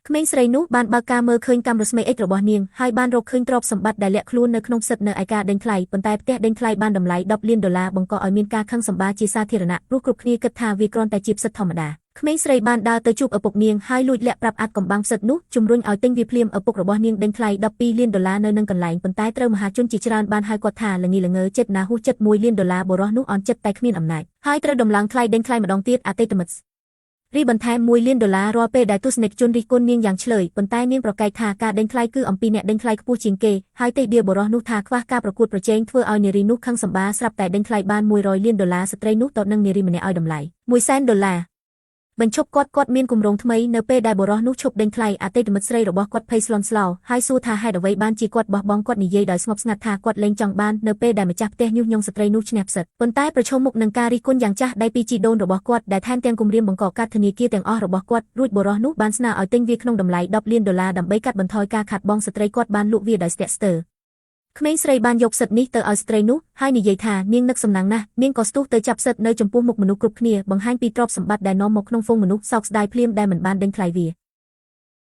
ក្មេងស្រីនោះបានបើកការមើលឃើញកាំរស្មីអិចរបស់នាងហើយបានរកឃើញទ្រព្យសម្បត្តិដែលលាក់ខ្លួននៅក្នុងផ្សិតនៅឯការដេញថ្លៃប៉ុន្តែផ្ទះដេញថ្លៃបានតម្លៃ$10 លានបង្កឲ្យមានការខឹងសម្បារជាសាធារណៈព្រោះគ្រប់គ្នាគិតថាវាគ្រាន់តែជាផ្សិតធម្មតាក្មេងស្រីបានដើរទៅជួបឪពុកនាងហើយលួចលាក់ប្រាប់អាត់កំបាំងផ្សិតនោះជំរុញឲ្យទិញវាភ្លាមឪពុករបស់នាងដេញថ្លៃ$12 លាននៅនឹងកន្លែងប៉ុន្តែត្រូវមហាជនជាច្រើនបានហៅគាត់ថាល្ងីល្ងើចិត្តណាហួសចិត្ត$1 លានបុរសនោះអន់ចិត្តតែគ្មានអំណាចហើយត្រូវដំឡើងថ្លៃដេញថ្លៃម្ដងទៀតអតីតមិត្តរីបន្ថែម$1 លានរាល់ពេលដែលទស្សនិកជនរិះគន់នាងយ៉ាងឆ្លើយប៉ុន្តែនាងប្រកែកថាការដេញថ្លៃគឺអំពីអ្នកដេញថ្លៃខ្ពស់ជាងគេហើយទេឌីបុរសនោះថាខ្វះការប្រកួតប្រជែងធ្វើឲ្យនារីនោះខឹងសម្បារស្រាប់តែដេញថ្លៃបាន$100 លានស្ត្រីនោះតតនឹងនារីម្នាក់ឲ្យតម្លៃ$100,000បញ្ឈប់គាត់មានគម្រោងថ្មីនៅពេលដែលបុរសនោះឈប់ដេញថ្លៃអតីតមិត្តស្រីរបស់គាត់ភ័យស្លន់ស្លោហើយសួរថាហេតុអ្វីបានជាគាត់បោះបង់គាត់និយាយដោយស្ងប់ស្ងាត់ថាគាត់លែងចង់បាននៅពេលដែលម្ចាស់ផ្ទះញុះញង់ស្ត្រីនោះឈ្នះផ្សិតប៉ុន្តែប្រឈមមុខនឹងការរិះគន់យ៉ាងចាស់ដៃពីជីដូនរបស់គាត់ដែលថែមទាំងគំរាមបង្កកាត់ធនាគារទាំងអស់របស់គាត់រួចបុរសនោះបានស្នើឲ្យទិញវាក្នុងតម្លៃ$10 លានដើម្បីកាត់បន្ថយការខាតបង់ស្ត្រីគាត់បានលក់វាដោយស្ទាក់ស្ទើរក្មេងស្រីបានយកសិទ្ធិនេះទៅឲ្យស្ត្រីនោះហើយនិយាយថានាងនឹកសំណាងណាស់នាងក៏ស្ទុះទៅចាប់សិទ្ធិនៅចំពោះមុខមនុស្សគ្រប់គ្នាបង្ហាញពីទ្រព្យសម្បត្តិដែលនាំមកក្នុងហ្វូងមនុស្សសោកស្ដាយភ្លាមដែលមិនបានដេញថ្លៃវា